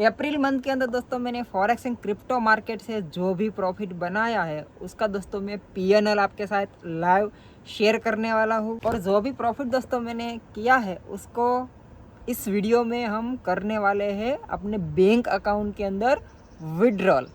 April month के अंदर दोस्तों मैंने फॉरेक्स एंड क्रिप्टो मार्केट से जो भी प्रॉफिट बनाया है उसका दोस्तों मैं पीएनएल आपके साथ लाइव शेयर करने वाला हूँ। और जो भी प्रॉफिट दोस्तों मैंने किया है उसको इस वीडियो में हम करने वाले हैं अपने बैंक अकाउंट के अंदर विड्रॉल।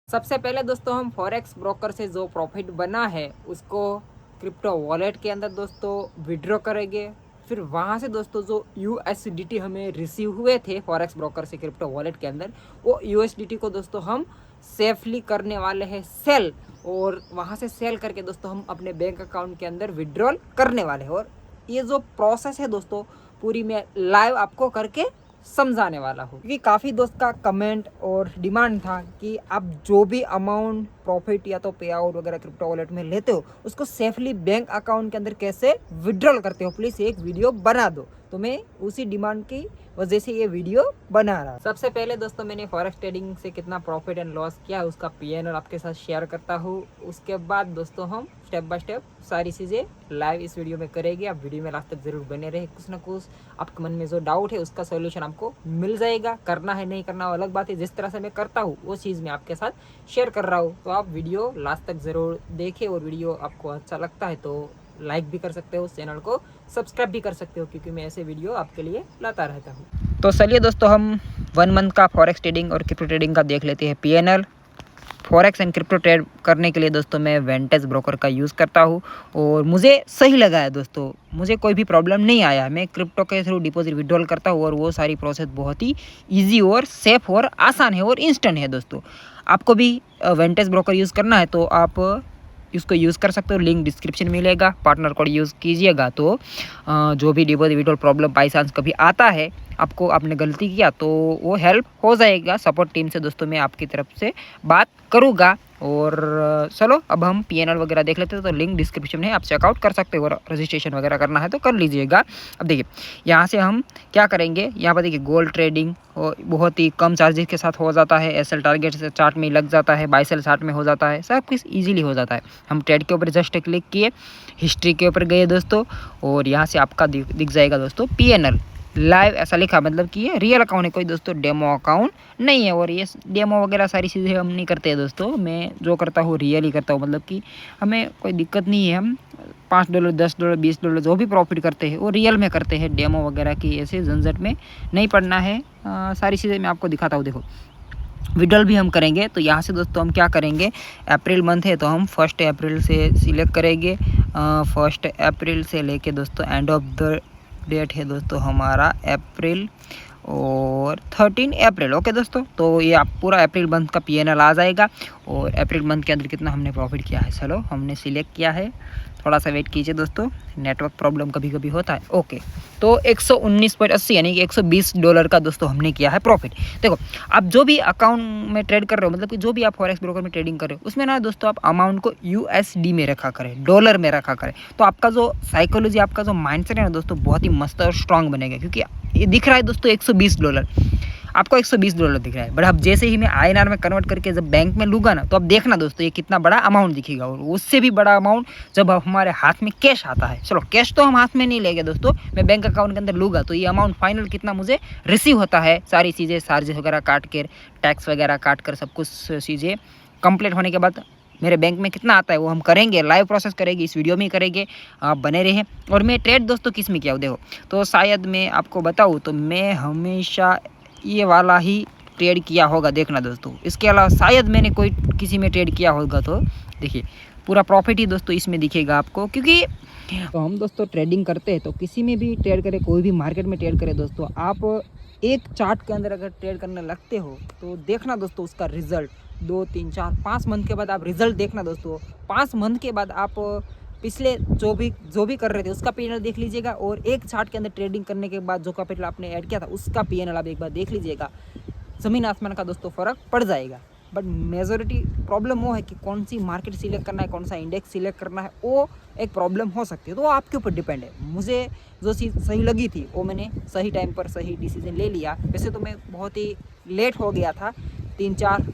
सबसे पहले दोस्तों हम फॉरेक्स ब्रोकर से जो प्रॉफिट बना है उसको क्रिप्टो वॉलेट के अंदर दोस्तों विड्रॉ करेंगे। फिर वहाँ से दोस्तों जो USDT हमें रिसीव हुए थे फॉरेक्स ब्रोकर से क्रिप्टो वॉलेट के अंदर, वो USDT को दोस्तों हम सेफली करने वाले हैं सेल, और वहाँ से सेल करके दोस्तों हम अपने बैंक अकाउंट के अंदर विड्रॉल करने वाले हैं। और ये जो प्रोसेस है दोस्तों पूरी मैं लाइव आपको करके समझाने वाला हूँ, क्योंकि काफ़ी दोस्त का कमेंट और डिमांड था कि आप जो भी अमाउंट प्रॉफिट या तो पे आउट वगैरह क्रिप्टो वॉलेट में लेते हो उसको सेफली बैंक अकाउंट के अंदर कैसे विड्रॉल करते हो, प्लीज़ एक वीडियो बना दो। तो मैं उसी डिमांड की वजह से ये वीडियो बना रहा। सबसे पहले दोस्तों मैंने फॉरेक्स ट्रेडिंग से कितना प्रॉफिट एंड लॉस किया है उसका पीएनएल आपके साथ शेयर करता हूँ। उसके बाद दोस्तों हम स्टेप बाय स्टेप सारी चीज़ें लाइव इस वीडियो में करेंगे। आप वीडियो में लास्ट तक जरूर बने रहे, कुछ ना कुछ आपके मन में जो डाउट है उसका सोल्यूशन आपको मिल जाएगा। करना है नहीं करना अलग बात है, जिस तरह से मैं करता हूँ वो चीज़ मैं आपके साथ शेयर कर रहा हूँ। तो आप वीडियो लास्ट तक ज़रूर देखें, और वीडियो आपको अच्छा लगता है तो लाइक भी कर सकते हो, चैनल को सब्सक्राइब भी कर सकते हो, क्योंकि मैं ऐसे वीडियो आपके लिए लाता रहता हूँ। तो चलिए दोस्तों हम 1 मंथ का फॉरेक्स ट्रेडिंग और क्रिप्टो ट्रेडिंग का देख लेते हैं PNL. Forex and crypto trade करने के लिए दोस्तों मैं वेंटेज ब्रोकर का यूज़ करता हूँ और मुझे सही लगा है दोस्तों, मुझे कोई भी प्रॉब्लम नहीं आया। मैं क्रिप्टो के थ्रू डिपॉजिट विड्रॉल करता हूँ और वो सारी प्रोसेस बहुत ही ईजी और सेफ और आसान है और इंस्टेंट है दोस्तों। आपको भी वेंटेज ब्रोकर यूज़ करना है तो आप इसको यूज़ कर सकते हो, लिंक डिस्क्रिप्शन में मिलेगा। पार्टनर कोड यूज़ कीजिएगा तो जो भी deposit withdrawal problem by chance कभी आता है, आपको आपने गलती किया तो वो हेल्प हो जाएगा। सपोर्ट टीम से दोस्तों मैं आपकी तरफ से बात करूँगा। और चलो अब हम पीएनएल वगैरह देख लेते हैं। तो लिंक डिस्क्रिप्शन में आप चेकआउट कर सकते हो और रजिस्ट्रेशन वगैरह करना है तो कर लीजिएगा। अब देखिए यहाँ से हम क्या करेंगे, यहाँ पर देखिए गोल्ड ट्रेडिंग बहुत ही कम चार्जेस के साथ हो जाता है। एसएल टारगेट से चार्ट में लग जाता है, बाई सेल चार्ट में हो जाता है, सब कुछ ईजिली हो जाता है। हम ट्रेड के ऊपर जस्ट क्लिक किए, हिस्ट्री के ऊपर गए दोस्तों, और यहाँ से आपका दिख जाएगा दोस्तों पीएनएल लाइव, ऐसा लिखा, मतलब कि ये रियल अकाउंट है, कोई दोस्तों डेमो अकाउंट नहीं है। और ये डेमो वगैरह सारी चीज़ें हम नहीं करते हैं दोस्तों, मैं जो करता हूँ रियल ही करता हूँ, मतलब कि हमें कोई दिक्कत नहीं है। हम $5 $10 $20 जो भी प्रॉफिट करते हैं वो रियल में करते हैं, डेमो वगैरह की ऐसे झंझट में नहीं पड़ना है। सारी चीज़ें मैं आपको दिखाता हूँ। देखो विड्रॉल भी हम करेंगे तो यहाँ से दोस्तों हम क्या करेंगे, अप्रैल मंथ है तो हम 1 अप्रैल से सिलेक्ट करेंगे। 1 अप्रैल से लेके दोस्तों एंड ऑफ द डेट है दोस्तों हमारा अप्रैल और 13 अप्रैल। ओके दोस्तों, तो ये आप पूरा अप्रैल मंथ का पीएनएल आ जाएगा। और अप्रैल मंथ के अंदर कितना हमने प्रॉफिट किया है, चलो हमने सिलेक्ट किया है, थोड़ा सा वेट कीजिए दोस्तों, नेटवर्क प्रॉब्लम कभी कभी होता है। ओके, तो 119.80 यानी कि $120 का दोस्तों हमने किया है प्रॉफिट। देखो आप जो भी अकाउंट में ट्रेड कर रहे हो, मतलब कि जो भी आप फॉरेक्स ब्रोकर में ट्रेडिंग कर रहे हो, उसमें ना दोस्तों आप अमाउंट को USD में रखा करें, डॉलर में रखा करें। तो आपका जो साइकोलॉजी, आपका जो माइंडसेट है ना दोस्तों बहुत ही मस्त और स्ट्रांग बनेगा। क्योंकि ये दिख रहा है दोस्तों $120, आपको $120 दिख रहा है, बट अब जैसे ही मैं INR में कन्वर्ट करके जब बैंक में लूँगा ना, तो अब देखना दोस्तों ये कितना बड़ा अमाउंट दिखेगा। और उससे भी बड़ा अमाउंट जब हमारे हाथ में कैश आता है, चलो कैश तो हम हाथ में नहीं लेंगे दोस्तों, मैं बैंक अकाउंट के अंदर लूँगा तो ये अमाउंट फाइनल कितना मुझे रिसीव होता है, सारी चीज़ें चार्जेस वगैरह काट कर, टैक्स वगैरह काट कर, सब कुछ चीज़ें कंप्लीट होने के बाद मेरे बैंक में कितना आता है वो हम करेंगे, लाइव प्रोसेस करेंगे, इस वीडियो में ही करेंगे, आप बने रहे। और मैं ट्रेड दोस्तों किस में किया देखो, तो शायद मैं आपको बताऊँ तो मैं हमेशा ये वाला ही ट्रेड किया होगा, देखना दोस्तों। इसके अलावा शायद मैंने कोई किसी में ट्रेड किया होगा, तो देखिए पूरा प्रॉफिट ही दोस्तों इसमें दिखेगा आपको। क्योंकि तो हम दोस्तों ट्रेडिंग करते हैं तो किसी में भी ट्रेड करें, कोई भी मार्केट में ट्रेड करें दोस्तों, आप एक चार्ट के अंदर अगर ट्रेड करने लगते हो तो देखना दोस्तों उसका रिजल्ट 2 3 4 5 मंथ के बाद आप रिजल्ट देखना दोस्तों। 5 मंथ के बाद आप पिछले जो भी कर रहे थे उसका पीएनएल देख लीजिएगा, और एक चार्ट के अंदर ट्रेडिंग करने के बाद जो कैपिटल आपने ऐड किया था उसका पीएनएल आप एक बार देख लीजिएगा। ज़मीन आसमान का दोस्तों फ़र्क पड़ जाएगा। बट मेजॉरिटी प्रॉब्लम वो है कि कौन सी मार्केट सिलेक्ट करना है, कौन सा इंडेक्स सिलेक्ट करना है, वो एक प्रॉब्लम हो सकती है। तो वो आपके ऊपर डिपेंड है। मुझे जो चीज़ सही लगी थी वो मैंने सही टाइम पर सही डिसीजन ले लिया। वैसे तो मैं बहुत ही लेट हो गया था, 3-4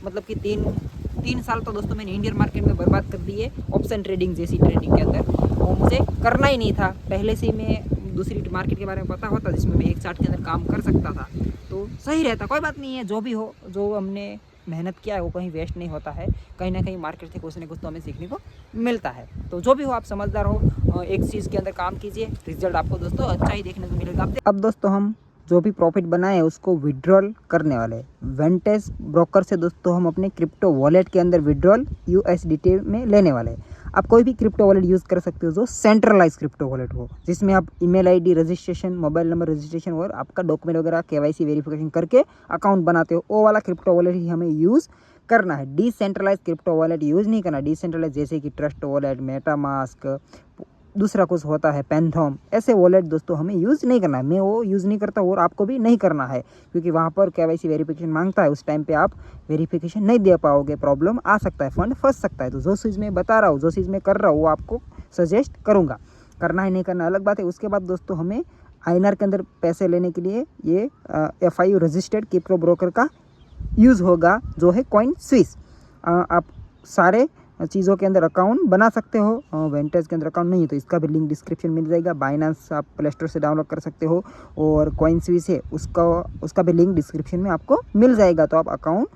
मतलब कि 3 साल तो दोस्तों मैंने इंडियन मार्केट में बर्बाद कर दिए ऑप्शन ट्रेडिंग जैसी ट्रेडिंग के अंदर। वो मुझे करना ही नहीं था, पहले से ही मैं दूसरी मार्केट के बारे में पता होता जिसमें मैं एक चार्ट के अंदर काम कर सकता था तो सही रहता। कोई बात नहीं है, जो भी हो, जो हमने मेहनत किया है वो कहीं वेस्ट नहीं होता है, कहीं ना कहीं मार्केट से कुछ ना कुछ तो हमें सीखने को मिलता है। तो जो भी हो, आप समझदार हो, एक चीज़ के अंदर काम कीजिए, रिजल्ट आपको दोस्तों अच्छा ही देखने को मिलेगा। अब दोस्तों हम जो भी प्रॉफिट बनाए उसको विड्रॉल करने वाले हैं वेंटेज ब्रोकर से। दोस्तों हम अपने क्रिप्टो वॉलेट के अंदर विड्रॉल USDT में लेने वाले हैं। आप कोई भी क्रिप्टो वॉलेट यूज़ कर सकते हो जो सेंट्रलाइज क्रिप्टो वॉलेट हो, जिसमें आप email ID registration, mobile number registration और आपका डॉक्यूमेंट वगैरह KYC वेरिफिकेशन करके अकाउंट बनाते हो, वो वाला क्रिप्टो वॉलेट ही हमें यूज़ करना है। डिसेंट्रलाइज क्रिप्टो वॉलेट यूज़ नहीं करना। डिसेंट्रलाइज जैसे कि ट्रस्ट वॉलेट, मेटामास्क, दूसरा कुछ होता है पैंथम, ऐसे वॉलेट दोस्तों हमें यूज़ नहीं करना है। मैं वो यूज़ नहीं करता और आपको भी नहीं करना है, क्योंकि वहाँ पर KYC वेरिफिकेशन मांगता है। उस टाइम पे आप वेरिफिकेशन नहीं दे पाओगे, प्रॉब्लम आ सकता है, फंड फंस सकता है। तो जो चीज़ मैं बता रहा हूँ, जो चीज़ मैं कर रहा हूँ, वो आपको सजेस्ट करूँगा। करना है नहीं करना अलग बात है। उसके बाद दोस्तों हमें INR के अंदर पैसे लेने के लिए ये FIU रजिस्टर्ड क्रिप्टो ब्रोकर का यूज़ होगा, जो है CoinSwiss। आप सारे चीज़ों के अंदर अकाउंट बना सकते हो। वेंटेज के अंदर अकाउंट नहीं है तो इसका भी लिंक डिस्क्रिप्शन मिल जाएगा। बाइनेंस आप प्ले स्टोर से डाउनलोड कर सकते हो और CoinSwiss है उसका भी लिंक डिस्क्रिप्शन में आपको मिल जाएगा। तो आप अकाउंट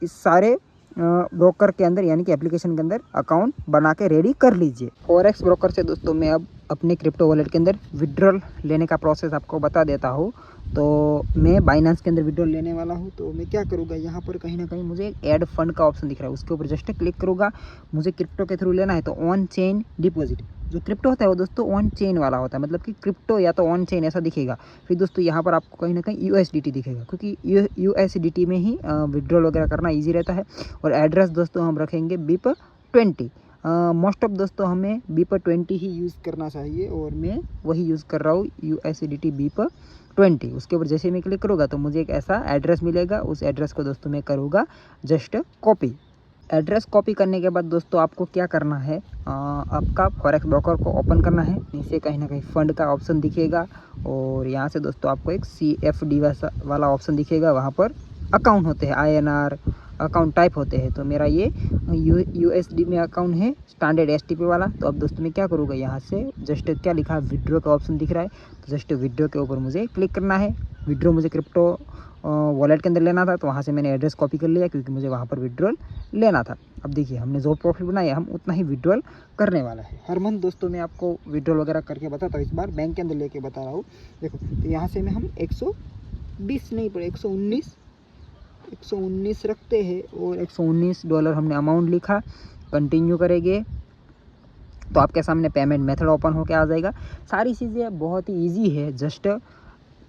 इस सारे ब्रोकर के अंदर यानी कि एप्लीकेशन के अंदर अकाउंट बना के रेडी कर लीजिए। फॉरेक्स ब्रोकर से दोस्तों मैं अब अपने क्रिप्टो वॉलेट के अंदर विड्रॉल लेने का प्रोसेस आपको बता देता हूँ। तो मैं बाइनेंस के अंदर विड्रॉल लेने वाला हूँ। तो मैं क्या करूँगा, यहाँ पर कहीं ना कहीं मुझे एक ऐड फंड का ऑप्शन दिख रहा है, उसके ऊपर जस्ट क्लिक करूँगा। मुझे क्रिप्टो के थ्रू लेना है तो ऑन चेन डिपॉजिट, जो क्रिप्टो होता है वो दोस्तों ऑन चेन वाला होता है, मतलब कि क्रिप्टो या तो ऑन चेन ऐसा दिखेगा। फिर दोस्तों यहाँ पर आपको कहीं ना कहीं USDT दिखेगा, क्योंकि USDT में ही विड्रॉल वगैरह करना ईजी रहता है। और एड्रेस दोस्तों हम रखेंगे BIP20। मोस्ट ऑफ दोस्तों हमें BIP20 ही यूज़ करना चाहिए और मैं वही यूज़ कर रहा हूँ, USDT BIP20। उसके ऊपर जैसे मैं क्लिक करूँगा तो मुझे एक ऐसा एड्रेस मिलेगा। उस एड्रेस को दोस्तों मैं करूँगा जस्ट कॉपी। एड्रेस कॉपी करने के बाद दोस्तों आपको क्या करना है, आपका फॉरेक्स ब्रोकर को ओपन करना है। नीचे कहीं ना कहीं फंड का ऑप्शन दिखेगा और यहाँ से दोस्तों आपको एक CFD वाला ऑप्शन दिखेगा। वहाँ पर अकाउंट होते हैं, INR अकाउंट टाइप होते हैं। तो मेरा ये USD में अकाउंट है, स्टैंडर्ड STP वाला। तो अब दोस्तों मैं क्या करूँगा, यहाँ से जस्ट क्या लिखा है, विड्रॉ का ऑप्शन दिख रहा है, तो जस्ट विड्रॉ के ऊपर मुझे क्लिक करना है। विड्रॉ मुझे क्रिप्टो वॉलेट के अंदर लेना था, तो वहाँ से मैंने एड्रेस कॉपी कर लिया क्योंकि मुझे वहाँ पर विड्रॉल लेना था। अब देखिए हमने जो प्रॉफिट बनाया हम उतना ही विड्रॉल करने वाला है। हर मंथ दोस्तों मैं आपको विड्रॉल वगैरह करके बताता हूँ, इस बार बैंक के अंदर लेके बता रहा हूँ। देखो तो यहाँ से में हम 120 नहीं पर 119 रखते हैं और $119 हमने अमाउंट लिखा। कंटिन्यू करेंगे तो आपके सामने पेमेंट मेथड ओपन होकर आ जाएगा। सारी चीज़ें बहुत ही ईजी है, जस्ट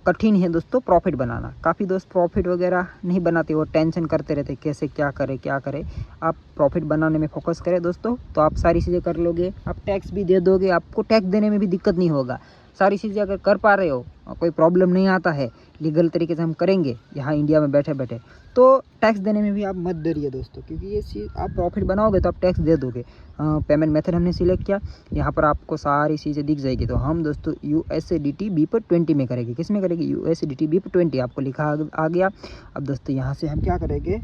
कठिन है दोस्तों प्रॉफिट बनाना। काफ़ी दोस्त प्रॉफिट वगैरह नहीं बनाते और टेंशन करते रहते कैसे क्या करें। आप प्रॉफिट बनाने में फोकस करें दोस्तों, तो आप सारी चीज़ें कर लोगे। आप टैक्स भी दे दोगे, आपको टैक्स देने में भी दिक्कत नहीं होगा। सारी चीज़ें अगर कर पा रहे हो, कोई प्रॉब्लम नहीं आता है, लीगल तरीके से हम करेंगे यहाँ इंडिया में बैठे बैठे, तो टैक्स देने में भी आप मत डरिए दोस्तों, क्योंकि ये चीज़ आप प्रॉफिट बनाओगे तो आप टैक्स दे दोगे। पेमेंट मेथड हमने सिलेक्ट किया, यहाँ पर आपको सारी चीज़ें दिख जाएगी। तो हम दोस्तों USDT BIP20 में करेंगे। किस में करेंगे, USDT BIP20 आपको लिखा आ गया। अब दोस्तों यहाँ से हम क्या करेंगे,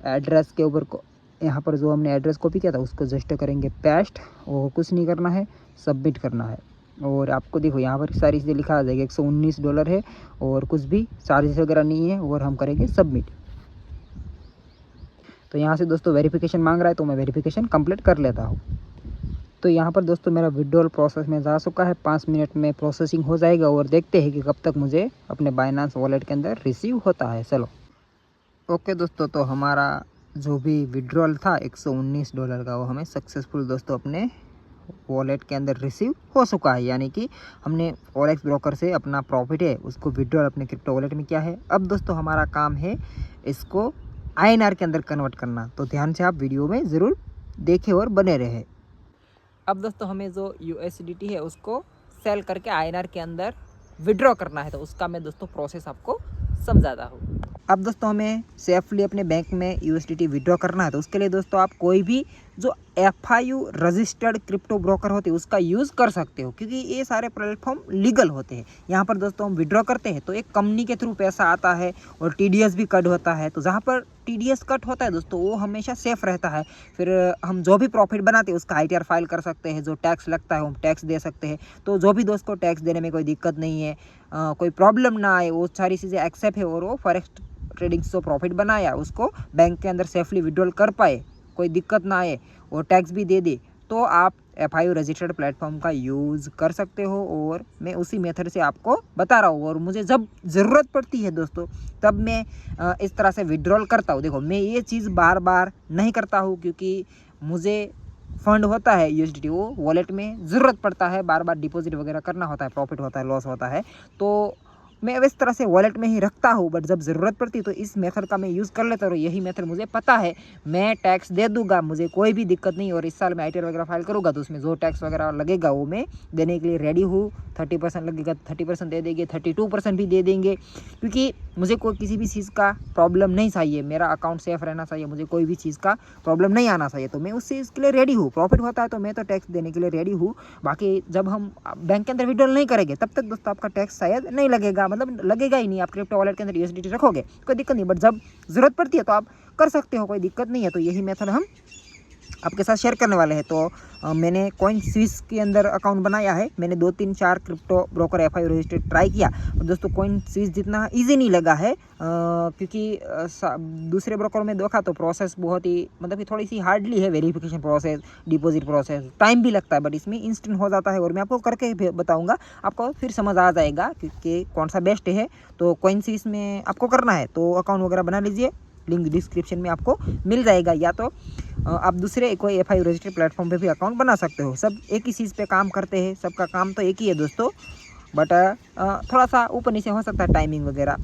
एड्रेस के ऊपर यहाँ पर जो हमने एड्रेस कॉपी किया था उसको जस्ट करेंगे पेस्ट, और कुछ नहीं करना है, सबमिट करना है। और आपको देखो यहाँ पर सारी चीज़ें लिखा आ जाएगा। $119 है और कुछ भी चार्जेस वगैरह नहीं है, और हम करेंगे सबमिट। तो यहाँ से दोस्तों वेरिफिकेशन मांग रहा है, तो मैं वेरिफिकेशन कंप्लीट कर लेता हूँ। तो यहाँ पर दोस्तों मेरा विड्रॉल प्रोसेस में जा चुका है, 5 मिनट में प्रोसेसिंग हो जाएगा। और देखते हैं कि कब तक मुझे अपने बाइनेंस वॉलेट के अंदर रिसीव होता है। चलो ओके दोस्तों, तो हमारा जो भी विड्रॉल था $119 का, वो हमें सक्सेसफुल दोस्तों अपने वॉलेट के अंदर रिसीव हो चुका है। यानी कि हमने फॉरेक्स ब्रोकर से अपना प्रॉफिट है उसको विड्रॉल अपने क्रिप्टो वॉलेट में किया है। अब दोस्तों हमारा काम है इसको INR के अंदर कन्वर्ट करना। तो ध्यान से आप वीडियो में ज़रूर देखें और बने रहे। अब दोस्तों हमें जो USDT है उसको सेल करके INR के अंदर विड्रॉ करना है। तो उसका मैं दोस्तों प्रोसेस आपको समझाता हूँ। अब दोस्तों हमें सेफली अपने बैंक में USDT विड्रॉ करना है। तो उसके लिए दोस्तों आप कोई भी जो FIU रजिस्टर्ड क्रिप्टो ब्रोकर होते हैं उसका यूज़ कर सकते हो, क्योंकि ये सारे प्लेटफॉर्म लीगल होते हैं। यहाँ पर दोस्तों हम विड्रॉ करते हैं तो एक कंपनी के थ्रू पैसा आता है और TDS भी कट होता है। तो जहाँ पर TDS कट होता है दोस्तों वो हमेशा सेफ रहता है। फिर हम जो भी प्रॉफिट बनाते हैं उसका ITR फाइल कर सकते हैं, जो टैक्स लगता है हम टैक्स दे सकते हैं। तो जो भी दोस्त को टैक्स देने में कोई दिक्कत नहीं है, कोई प्रॉब्लम ना आए, वो सारी चीज़ें एक्सेप्ट है और वो फॉरेक्स ट्रेडिंग से जो प्रॉफिट बनाया उसको बैंक के अंदर सेफली विड्रॉल कर पाए, कोई दिक्कत ना आए और टैक्स भी दे दे, तो आप FIU रजिस्टर्ड प्लेटफॉर्म का यूज़ कर सकते हो। और मैं उसी मेथड से आपको बता रहा हूँ और मुझे जब ज़रूरत पड़ती है दोस्तों तब मैं इस तरह से विड्रॉल करता हूँ। देखो मैं ये चीज़ बार बार नहीं करता हूँ क्योंकि मुझे फंड होता है USDT, वो वॉलेट में ज़रूरत पड़ता है, बार बार डिपॉजिट वगैरह करना होता है, प्रॉफिट होता है, लॉस होता है, तो मैं इस तरह से वॉलेट में ही रखता हूँ। बट जब ज़रूरत पड़ती है तो इस मेथड का मैं यूज़ कर लेता हूँ। और यही मेथड मुझे पता है, मैं टैक्स दे दूंगा, मुझे कोई भी दिक्कत नहीं। और इस साल मैं ITR वगैरह फाइल करूँगा तो उसमें जो टैक्स वगैरह लगेगा वो मैं देने के लिए रेडी हूँ। 30% लगेगा 30% दे देंगे, 32% भी दे देंगे, क्योंकि मुझे कोई किसी भी चीज़ का प्रॉब्लम नहीं चाहिए, मेरा अकाउंट सेफ रहना चाहिए, मुझे कोई भी चीज़ का प्रॉब्लम नहीं आना चाहिए। तो मैं उस चीज़ के लिए रेडी हूँ। प्रॉफिट होता है तो मैं तो टैक्स देने के लिए रेडी हूँ। बाकी जब हम बैंक के अंदर विड्रॉल नहीं करेंगे तब तक दोस्तों आपका टैक्स शायद नहीं लगेगा, मतलब लगेगा ही नहीं। आप क्रिप्टो वॉलेट के अंदर USDT रखोगे कोई दिक्कत नहीं, बट जब ज़रूरत पड़ती है तो आप कर सकते हो, कोई दिक्कत नहीं है। तो यही मेथड हम आपके साथ शेयर करने वाले हैं। तो मैंने कॉइन स्विस के अंदर अकाउंट बनाया है। मैंने 2-3-4 crypto broker FIU registered try किया, और दोस्तों कॉइन स्विस जितना इजी नहीं लगा है, क्योंकि दूसरे ब्रोकर में देखा तो प्रोसेस बहुत ही मतलब कि थोड़ी सी हार्डली है, verification process, deposit process, time भी लगता है। बट इसमें इंस्टेंट हो जाता है और मैं आपको करके बताऊँगा, आपको फिर समझ आ जाएगा कि कौन सा बेस्ट है। तो कॉइन स्विस में आपको करना है तो अकाउंट वगैरह बना लीजिए, लिंक डिस्क्रिप्शन में आपको मिल जाएगा, या तो आप दूसरे कोई FIU रजिस्टर्ड प्लेटफॉर्म पे भी अकाउंट बना सकते हो। सब एक ही चीज़ पे काम करते हैं, सबका काम तो एक ही है दोस्तों। बट थोड़ा सा ऊपर नीचे हो सकता है, टाइमिंग वगैरह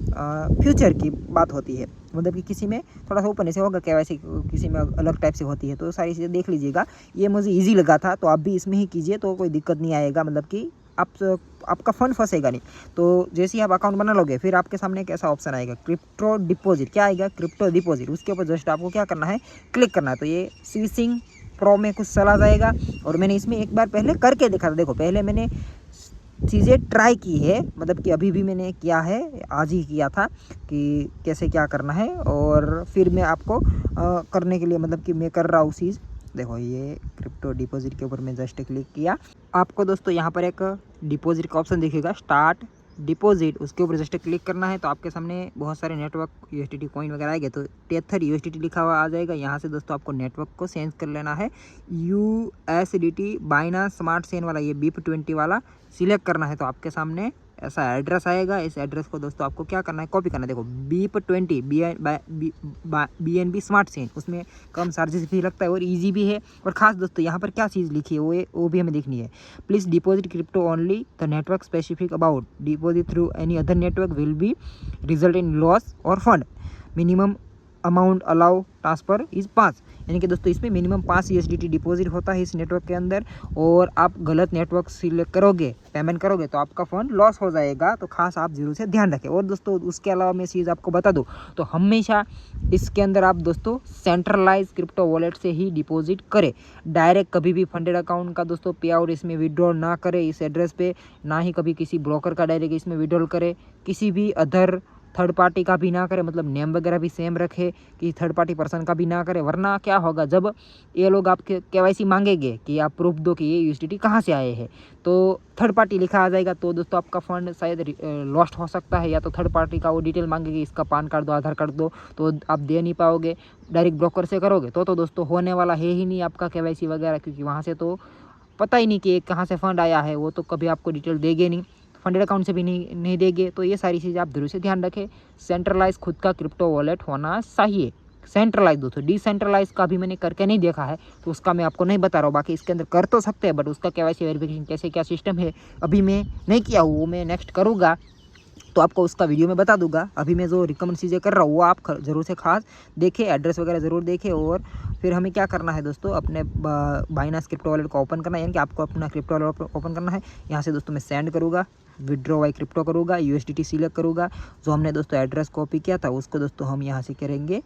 फ्यूचर की बात होती है, मतलब कि किसी में थोड़ा सा ऊपर नीचे होगा, KYC किसी में अलग टाइप से होती है। तो सारी चीज़ें देख लीजिएगा। ये मुझे ईजी लगा था तो आप भी इसमें ही कीजिए, तो कोई दिक्कत नहीं आएगा, मतलब कि आपका फंड फंसेगा नहीं। तो जैसे ही आप अकाउंट बना लोगे फिर आपके सामने एक ऐसा ऑप्शन आएगा, क्रिप्टो डिपॉजिट। क्या आएगा? Crypto deposit. उसके ऊपर जस्ट आपको क्या करना है, क्लिक करना है। तो ये स्विचिंग प्रो में कुछ चला जाएगा। और मैंने इसमें एक बार पहले करके देखा था। देखो पहले मैंने चीज़ें ट्राई की है, मतलब कि अभी भी मैंने किया है, आज ही किया था कि कैसे क्या करना है। और फिर मैं आपको करने के लिए, मतलब कि मैं कर रहा हूँ चीज़। देखो ये क्रिप्टो डिपॉजिट के ऊपर मैं जस्ट क्लिक किया। आपको दोस्तों यहाँ पर एक डिपॉजिट का ऑप्शन दिखेगा, स्टार्ट डिपॉजिट, उसके ऊपर जस्ट क्लिक करना है। तो आपके सामने बहुत सारे नेटवर्क USDT कॉइन वगैरह आएंगे। तो टेथर USDT लिखा हुआ आ जाएगा। यहाँ से दोस्तों आपको नेटवर्क को चेंज कर लेना है, USDT बाइनांस स्मार्ट चेन वाला, ये BIP20 वाला सिलेक्ट करना है। तो आपके सामने ऐसा एड्रेस आएगा। इस एड्रेस को दोस्तों आपको क्या करना है, कॉपी करना है। देखो BIP20 BNB स्मार्ट चेन, उसमें कम चार्जेस भी लगता है और इजी भी है। और खास दोस्तों यहाँ पर क्या चीज़ लिखी है वो भी हमें देखनी है। Please deposit crypto only the network specific about deposit through any other network will be result in loss और fund. Minimum amount allow transfer is 5, यानी कि दोस्तों इसमें मिनिमम 5 USDT डिपॉजिट होता है इस नेटवर्क के अंदर। और आप गलत नेटवर्क सिलेक्ट करोगे, पेमेंट करोगे तो आपका फ़ंड लॉस हो जाएगा। तो खास आप जरूर से ध्यान रखें। और दोस्तों उसके अलावा मैं चीज़ आपको बता दूं, तो हमेशा इसके अंदर आप दोस्तों सेंट्रलाइज क्रिप्टो वॉलेट से ही डिपॉजिट करें। डायरेक्ट कभी भी फंडेड अकाउंट का दोस्तों पे आउट इसमें विड्रॉल ना करें इस एड्रेस पे, ना ही कभी किसी ब्रोकर का डायरेक्ट इसमें विड्रॉल करें। किसी भी अदर थर्ड पार्टी का भी ना करे, मतलब नेम वगैरह भी सेम रखे कि थर्ड पार्टी पर्सन का भी ना करे। वरना क्या होगा, जब ये लोग आपके KYC मांगेंगे कि आप प्रूफ दो कि ये USDT कहाँ से आए हैं, तो थर्ड पार्टी लिखा आ जाएगा। तो दोस्तों आपका फंड शायद लॉस्ट हो सकता है। या तो थर्ड पार्टी का वो डिटेल मांगेगी, इसका PAN कार्ड दो, आधार कार्ड दो, तो आप दे नहीं पाओगे। डायरेक्ट ब्रोकर से करोगे तो दोस्तों होने वाला है ही नहीं आपका KYC वगैरह, क्योंकि वहाँ से तो पता ही नहीं कि कहाँ से फ़ंड आया है, वो तो कभी आपको डिटेल देंगे नहीं, फंडेड अकाउंट से भी नहीं देंगे। तो ये सारी चीज़ें आप जरूर से ध्यान रखें। सेंट्रलाइज खुद का क्रिप्टो वॉलेट होना चाहिए। सेंट्रलाइज दोस्तों, डिसेंट्रलाइज का भी मैंने करके नहीं देखा है तो उसका मैं आपको नहीं बता रहा हूँ। बाकी इसके अंदर कर तो सकते हैं, बट उसका KYC वेरिफिकेशन कैसे क्या सिस्टम है अभी मैं नहीं किया हूँ, वो मैं नेक्स्ट करूँगा तो आपको उसका वीडियो में बता दूंगा। अभी मैं जो रिकमेंड चीज़ें कर रहा हूँ वो आप ज़रूर से खास देखें, एड्रेस वगैरह ज़रूर देखें। और फिर हमें क्या करना है दोस्तों, अपने बाइनांस क्रिप्टो वॉलेट को ओपन करना है, यानी कि आपको अपना क्रिप्टो वॉलेट ओपन करना है। यहाँ से दोस्तों मैं सेंड करूँगा, विड्रॉ बाय क्रिप्टो करूँगा, USDT सिलेक्ट करूँगा। जो हमने दोस्तों एड्रेस कॉपी किया था उसको दोस्तों हम यहाँ से करेंगे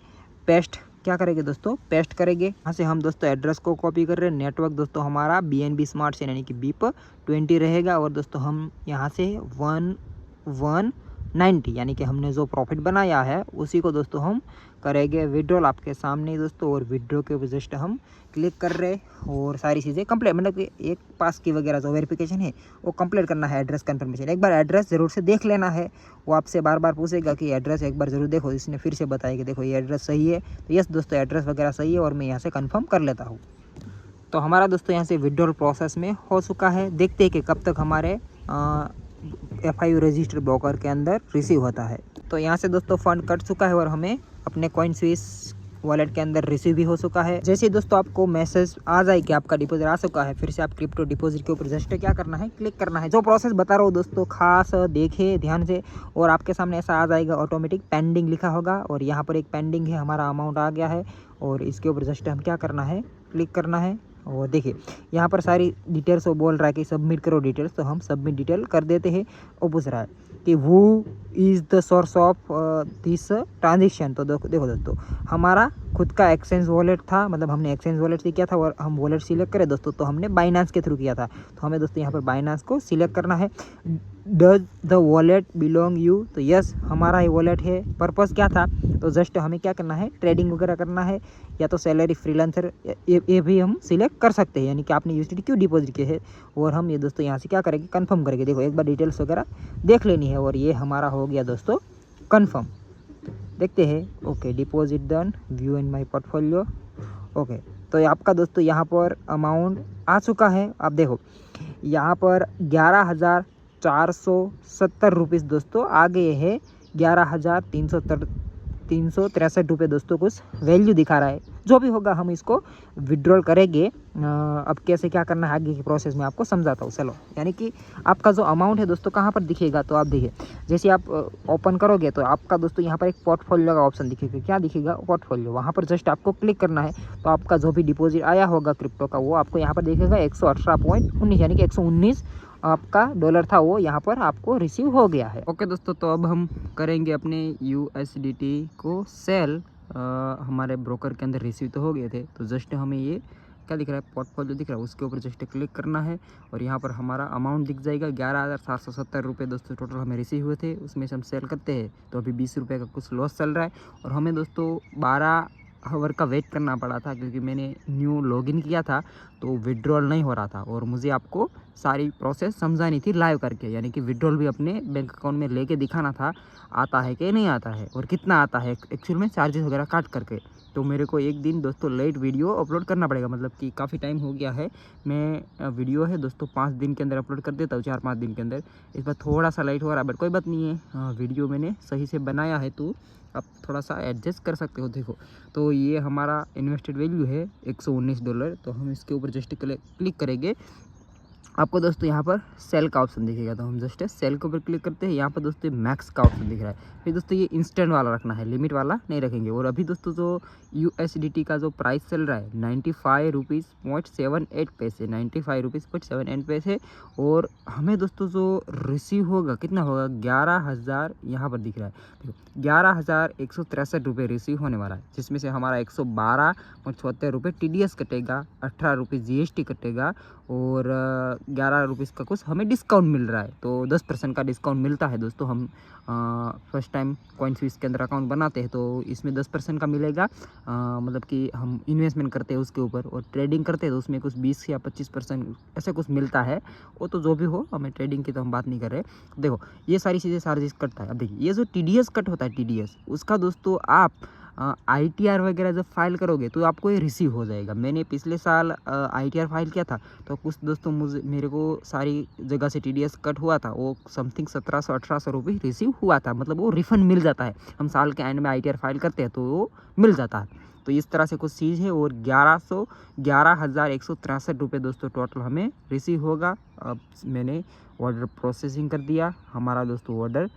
पेस्ट। क्या करेंगे दोस्तों, पेस्ट करेंगे। यहाँ से हम दोस्तों एड्रेस को कॉपी कर रहे हैं। नेटवर्क दोस्तों हमारा BNB स्मार्ट चेन यानी कि BIP20 रहेगा। और दोस्तों हम यहाँ से 11 90, यानी कि हमने जो प्रॉफिट बनाया है उसी को दोस्तों हम करेंगे विड्रॉल आपके सामने ही दोस्तों। और विड्रॉ के ऊपर जस्ट हम क्लिक कर रहे और सारी चीज़ें कंप्लीट, मतलब कि एक पास की वगैरह जो वेरिफिकेशन है वो कंप्लीट करना है। एड्रेस कंफर्मेशन एक बार एड्रेस ज़रूर से देख लेना है, वो आपसे बार बार पूछेगा कि एड्रेस एक बार ज़रूर देखो। इसने फिर से बताया कि देखो ये एड्रेस सही है, तो यस दोस्तों एड्रेस वगैरह सही है और मैं यहाँ से कन्फर्म कर लेता हूँ। तो हमारा दोस्तों यहाँ से विड्रॉल प्रोसेस में हो चुका है। देखते हैं कि कब तक हमारे FIU रजिस्टर ब्रोकर के अंदर रिसीव होता है। तो यहाँ से दोस्तों फंड कट चुका है और हमें अपने कॉइन स्विस वॉलेट के अंदर रिसीव भी हो चुका है। जैसे दोस्तों आपको मैसेज आ जाए कि आपका डिपॉजिट आ चुका है, फिर से आप क्रिप्टो डिपॉजिट के ऊपर जस्ट क्या करना है, क्लिक करना है। जो प्रोसेस बता रहा हूँ दोस्तों खास देखे ध्यान से, और आपके सामने ऐसा आ जाएगा ऑटोमेटिक पेंडिंग लिखा होगा, और यहाँ पर एक पेंडिंग है, हमारा अमाउंट आ गया है। और इसके ऊपर जस्ट हम क्या करना है, क्लिक करना है। और देखिए यहाँ पर सारी डिटेल्स वो बोल रहा है कि सबमिट करो डिटेल्स, तो हम सबमिट डिटेल कर देते हैं। और पूछ रहा है कि वो is the source of this transaction. तो देखो दोस्तों हमारा खुद का एक्सचेंज वॉलेट था, मतलब हमने एक्सचेंज वॉलेट से किया था और हम वॉलेट सिलेक्ट करें दोस्तों, तो हमने बाइनांस के थ्रू किया था। तो हमें दोस्तों यहाँ पर बाइनांस को सिलेक्ट करना है। Does the wallet belong you, तो यस हमारा ही वॉलेट है। पर्पज़ क्या था, तो जस्ट हमें क्या करना है, ट्रेडिंग वगैरह करना है, या तो सैलरी फ्रीलांसर ये भी हम सिलेक्ट कर सकते हैं, यानी कि आपने यूएसडी क्यों डिपॉजिट किए है। और हम ये दोस्तों यहाँ से क्या करेंगे, कंफर्म करेंगे। देखो एक बार डिटेल्स वगैरह देख लेनी है, और ये हमारा हो गया दोस्तों कंफर्म। देखते हैं, okay deposit done, view in my portfolio. Okay तो आपका दोस्तों यहाँ पर अमाउंट आ चुका है। आप देखो यहाँ पर 11,470 रुपीज़ दोस्तों आ गए हैं। 11,363 रुपये दोस्तों कुछ वैल्यू दिखा रहा है। जो भी होगा हम इसको विड्रॉल करेंगे। अब कैसे क्या करना है आगे की प्रोसेस में आपको समझाता हूँ। चलो, यानी कि आपका जो अमाउंट है दोस्तों कहाँ पर दिखेगा, तो आप देखिए जैसे आप ओपन करोगे तो आपका दोस्तों यहाँ पर एक पोर्टफोलियो का ऑप्शन दिखेगा। क्या दिखेगा, पोर्टफोलियो। वहाँ पर जस्ट आपको क्लिक करना है, तो आपका जो भी डिपॉजिट आया होगा क्रिप्टो का वो आपको यहाँ पर दिखेगा 118.19, यानी कि 119 आपका डॉलर था, वो यहाँ पर आपको रिसीव हो गया है। ओके दोस्तों, तो अब हम करेंगे अपने USDT को सेल। हमारे ब्रोकर के अंदर रिसीव तो हो गए थे, तो जस्ट हमें ये क्या दिख रहा है, पोर्टफोलियो दिख रहा है, उसके ऊपर जस्ट क्लिक करना है और यहाँ पर हमारा अमाउंट दिख जाएगा। 11,770 रुपये दोस्तों टोटल हमें रिसीव हुए थे। उसमें से हम सेल करते हैं तो अभी 20 रुपये का कुछ लॉस चल रहा है, और हमें दोस्तों 12 आवर का वेट करना पड़ा था, क्योंकि मैंने न्यू लॉगिन किया था तो विड्रॉल नहीं हो रहा था। और मुझे आपको सारी प्रोसेस समझानी थी लाइव करके, यानी कि विड्रॉल भी अपने बैंक अकाउंट में लेके दिखाना था, आता है कि नहीं आता है और कितना आता है एक्चुअल में, चार्जेस वगैरह काट करके। तो मेरे को एक दिन दोस्तों लेट वीडियो अपलोड करना पड़ेगा, मतलब कि काफ़ी टाइम हो गया है। मैं वीडियो है दोस्तों 5 दिन के अंदर अपलोड कर देता हूँ, 4-5 दिन के अंदर। इस बार थोड़ा सा लेट हो रहा है, बट कोई बात नहीं है। वीडियो मैंने सही से बनाया है, तो आप थोड़ा सा एडजस्ट कर सकते हो। देखो तो ये हमारा इन्वेस्टेड वैल्यू है $119। तो हम इसके ऊपर जस्ट क्लिक करेंगे, आपको दोस्तों यहाँ पर सेल का ऑप्शन दिखेगा, तो हम जस्ट सेल के ऊपर क्लिक करते हैं। यहाँ पर दोस्तों मैक्स का ऑप्शन दिख रहा है। फिर दोस्तों ये इंस्टेंट वाला रखना है, लिमिट वाला नहीं रखेंगे। और अभी दोस्तों जो USDT का जो प्राइस चल रहा है 95.78 रुपीज़, 95 रुपीज़ 78 पैसे। और हमें दोस्तों जो रिसीव होगा कितना होगा, 11,000 यहाँ पर दिख रहा है। देखो 11,163 रुपये रिसीव होने वाला है, जिसमें से हमारा 112.76 रुपये TDS कटेगा, 18 रुपये GST कटेगा, और 11 रुपीज़ का कुछ हमें डिस्काउंट मिल रहा है। तो 10% का डिस्काउंट मिलता है दोस्तों। हम फर्स्ट टाइम कॉइन स्विस के अंदर अकाउंट बनाते हैं, तो इसमें 10% का मिलेगा। मतलब कि हम इन्वेस्टमेंट करते हैं उसके ऊपर, और ट्रेडिंग करते हैं तो उसमें कुछ 20 या 25% ऐसे कुछ मिलता है। वो तो जो भी हो, हमें ट्रेडिंग की तो हम बात नहीं कर रहे। देखो ये सारी चीज़ें चार्जेस कटता है। अब देखिए ये जो TDS कट होता है, TDS उसका दोस्तों आप ITR वगैरह जब फाइल करोगे तो आपको ये रिसीव हो जाएगा। मैंने पिछले साल ITR फाइल किया था, तो कुछ दोस्तों मेरे को सारी जगह से TDS कट हुआ था। वो समथिंग 1700-1800 रुपये रिसीव हुआ था, मतलब वो रिफ़ंड मिल जाता है। हम साल के एंड में ITR फाइल करते हैं तो वो मिल जाता है। तो इस तरह से कुछ चीज़ है। और 11,163 रुपये दोस्तों टोटल हमें रिसीव होगा। अब मैंने ऑर्डर प्रोसेसिंग कर दिया, हमारा दोस्तों ऑर्डर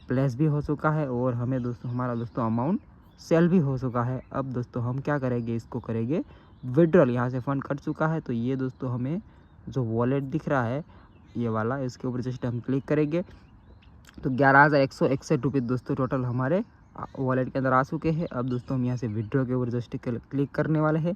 प्लेस भी हो चुका है, और हमें दोस्तों हमारा दोस्तों अमाउंट सेल भी हो चुका है। अब दोस्तों हम क्या करेंगे, इसको करेंगे विड्रॉल। यहाँ से फ़ंड कट चुका है, तो ये दोस्तों हमें जो वॉलेट दिख रहा है ये वाला, इसके ऊपर जस्ट हम क्लिक करेंगे तो 11,161 रुपये दोस्तों टोटल हमारे वॉलेट के अंदर आ चुके हैं। अब दोस्तों हम यहाँ से विड्रॉ के ऊपर जस्ट क्लिक करने वाले हैं,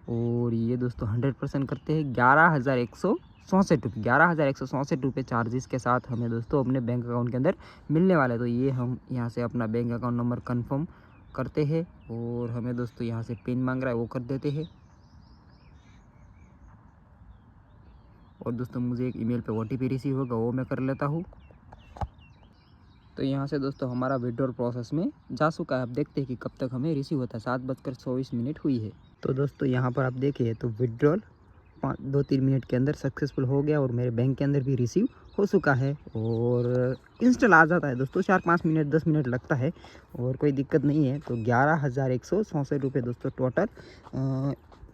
और ये दोस्तों 100% करते हैं। 11,100 ₹11,164 ₹11,164 चार्जेस के साथ हमें दोस्तों अपने बैंक अकाउंट के अंदर मिलने वाला है। तो ये हम यहाँ से अपना बैंक अकाउंट नंबर कंफर्म करते हैं और हमें दोस्तों यहाँ से पिन मांग रहा है, वो कर देते हैं। और दोस्तों मुझे एक ईमेल पे OTP रिसीव होगा, वो मैं कर लेता हूँ। तो यहाँ से दोस्तों हमारा विड्रॉल प्रोसेस में जा चुका है। अब देखते हैं कि कब तक हमें रिसीव होता है। 7:24 हुई है। तो दोस्तों यहाँ पर आप देखिए तो विड्रॉल 2-3 मिनट के अंदर सक्सेसफुल हो गया और मेरे बैंक के अंदर भी रिसीव हो चुका है और इंस्टॉल आ जाता है दोस्तों। 4-5 मिनट 10 मिनट लगता है और कोई दिक्कत नहीं है। तो ₹11,164 दोस्तों टोटल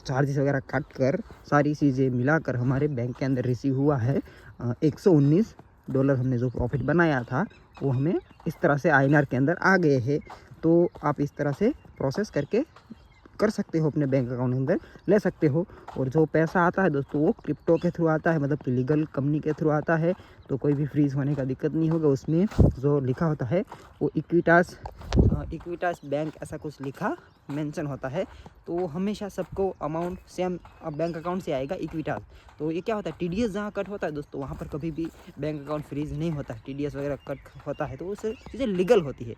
चार्जेस वगैरह कट कर सारी चीज़ें मिलाकर हमारे बैंक के अंदर रिसीव हुआ है। $119 हमने जो प्रॉफिट बनाया था वो हमें इस तरह से INR के अंदर आ गए हैं। तो आप इस तरह से प्रोसेस करके कर सकते हो, अपने बैंक अकाउंट के अंदर ले सकते हो। और जो पैसा आता है दोस्तों वो क्रिप्टो के थ्रू आता है, मतलब कि लीगल कंपनी के थ्रू आता है। तो कोई भी फ्रीज होने का दिक्कत नहीं होगा। उसमें जो लिखा होता है वो इक्विटास बैंक ऐसा कुछ लिखा मेंशन होता है। तो हमेशा सबको अमाउंट सेम बैंक अकाउंट से आएगा इक्विटास। तो ये क्या होता है, TDS जहाँ कट होता है दोस्तों वहाँ पर कभी भी बैंक अकाउंट फ्रीज नहीं होता है। TDS वगैरह कट होता है तो उससे चीज़ें लीगल होती है।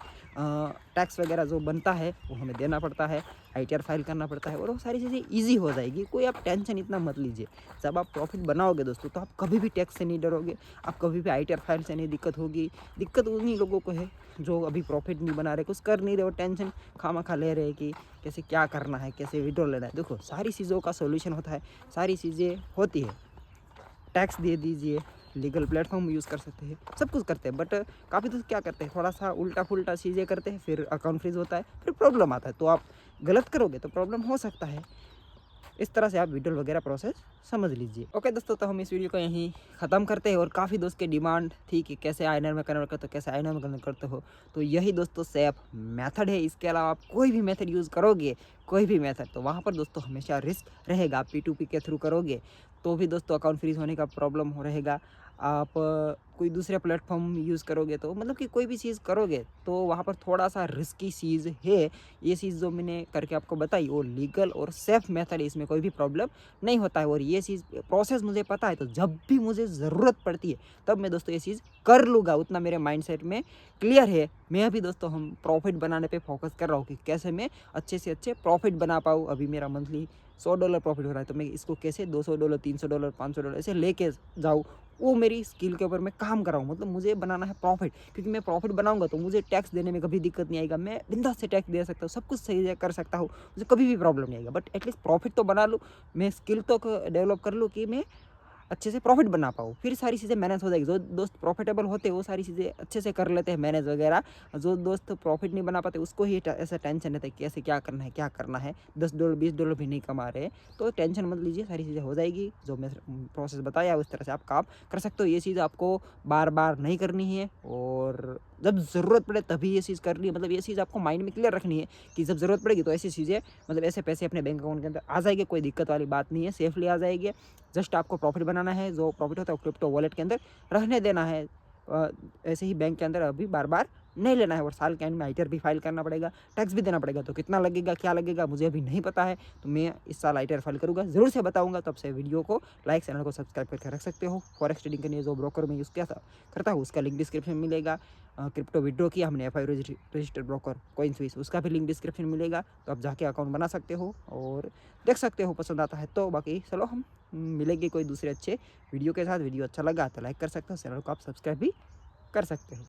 टैक्स वगैरह जो बनता है वो हमें देना पड़ता है, ITR फाइल करना पड़ता है और वो सारी चीज़ें ईजी हो जाएगी। कोई आप टेंशन इतना मत लीजिए। जब आप प्रॉफिट बनाओगे दोस्तों तो आप कभी भी टैक्स से नहीं डरोगे, आप कभी भी ITR फाइल से नहीं दिक्कत होगी। दिक्कत उन्हीं लोगों को है जो अभी प्रॉफिट नहीं बना रहे, कुछ कर नहीं रहे और टेंशन खामखा ले रहे कि कैसे क्या करना है, कैसे विड्रॉल लेना है। देखो सारी चीज़ों का सोल्यूशन होता है, सारी चीज़ें होती है। टैक्स दे दीजिए, लीगल प्लेटफॉर्म यूज़ कर सकते हैं, सब कुछ करते हैं। बट काफ़ी तो क्या करते हैं, थोड़ा सा उल्टा फुल्टा चीज़ें करते हैं, फिर अकाउंट फ्रीज होता है, फिर प्रॉब्लम आता है। तो आप गलत करोगे तो प्रॉब्लम हो सकता है। इस तरह से आप विड्रॉल वगैरह प्रोसेस समझ लीजिए। ओके दोस्तों, तो हम इस वीडियो को यहीं ख़त्म करते हैं। और काफ़ी दोस्त के डिमांड थी कि कैसे INR में कन्वर्ट करते हो, कैसे INR में कन्वर्ट करते हो। तो यही दोस्तों सेफ मेथड है। इसके अलावा आप कोई भी मेथड यूज़ करोगे, कोई भी मेथड, तो वहाँ पर दोस्तों हमेशा रिस्क रहेगा। आप P2P के थ्रू करोगे तो भी दोस्तों अकाउंट फ्रीज होने का प्रॉब्लम हो रहेगा। आप कोई दूसरे प्लेटफॉर्म यूज़ करोगे तो मतलब कि कोई भी चीज़ करोगे तो वहाँ पर थोड़ा सा रिस्की चीज़ है। ये चीज़ जो मैंने करके आपको बताई वो लीगल और सेफ मेथड है, इसमें कोई भी प्रॉब्लम नहीं होता है। और ये चीज़ प्रोसेस मुझे पता है, तो जब भी मुझे ज़रूरत पड़ती है तब मैं दोस्तों ये चीज़ कर लूँगा, उतना मेरे माइंडसेट में क्लियर है। मैं अभी दोस्तों हम प्रॉफिट बनाने पे फोकस कर रहा हूँ कि कैसे मैं अच्छे से अच्छे प्रॉफिट बना पाऊँ। अभी मेरा मंथली $100 प्रॉफिट हो रहा है, तो मैं इसको कैसे $200 $300 $500 ऐसे लेके जाऊँ, वो मेरी स्किल के ऊपर मैं काम कर रहा हूँ। मतलब मुझे बनाना है प्रॉफिट, क्योंकि मैं प्रॉफिट बनाऊंगा तो मुझे टैक्स देने में कभी दिक्कत नहीं आएगा। मैं बिंदास से टैक्स दे सकता हूँ, सब कुछ सही से कर सकता हूँ, मुझे कभी भी प्रॉब्लम नहीं आएगा। बट एटलीस्ट प्रॉफिट तो बना लूँ, मैं स्किल तो डेवलप कर लूँ कि मैं अच्छे से प्रॉफिट बना पाऊँ, फिर सारी चीज़ें मैनेज हो जाएगी। जो दोस्त प्रॉफिटेबल होते हैं वो सारी चीज़ें अच्छे से कर लेते हैं मैनेज वगैरह। जो दोस्त प्रॉफिट नहीं बना पाते उसको ही ऐसा टेंशन रहता है कि कैसे क्या करना है, क्या करना है। $10 $20 भी नहीं कमा रहे तो टेंशन मत लीजिए, सारी चीज़ें हो जाएगी। जो मैं प्रोसेस बताया उस तरह से आप काम कर सकते हो। ये चीज़ आपको बार बार नहीं करनी है और जब ज़रूरत पड़े तभी ये चीज़ करनी है। मतलब ये चीज़ आपको माइंड में क्लियर रखनी है कि जब ज़रूरत पड़ेगी तो ऐसी चीज़ें, मतलब ऐसे पैसे अपने बैंक अकाउंट के अंदर आ जाएंगे। कोई दिक्कत वाली बात नहीं है, सेफली आ जाएगी। जस्ट आपको प्रॉफिट बनाना है, जो प्रॉफिट होता है वो क्रिप्टो वॉलेट के अंदर रहने देना है। ऐसे ही बैंक के अंदर अभी बार बार नहीं लेना है। और साल के एंड में ITR भी फाइल करना पड़ेगा, टैक्स भी देना पड़ेगा। तो कितना लगेगा, क्या लगेगा, मुझे अभी नहीं पता है। तो मैं इस साल ITR फाइल करूँगा, ज़रूर से बताऊँगा। तब से वीडियो को लाइक, चैनल को सब्सक्राइब करके रख सकते हो। फॉरेक्स ट्रेडिंग के लिए जो ब्रोकर में यूज़ किया था करता हूँ उसका लिंक डिस्क्रिप्शन में मिलेगा। क्रिप्टो विड्रॉ किया हमने FI रजिस्टर्ड ब्रोकर CoinSwiss, उसका भी लिंक डिस्क्रिप्शन मिलेगा। तो आप जाके अकाउंट बना सकते हो और देख सकते हो, पसंद आता है तो। बाकी चलो हम मिलेंगे कोई दूसरे अच्छे वीडियो के साथ। वीडियो अच्छा लगा तो लाइक कर सकते हो, चैनल को आप सब्सक्राइब भी कर सकते हो।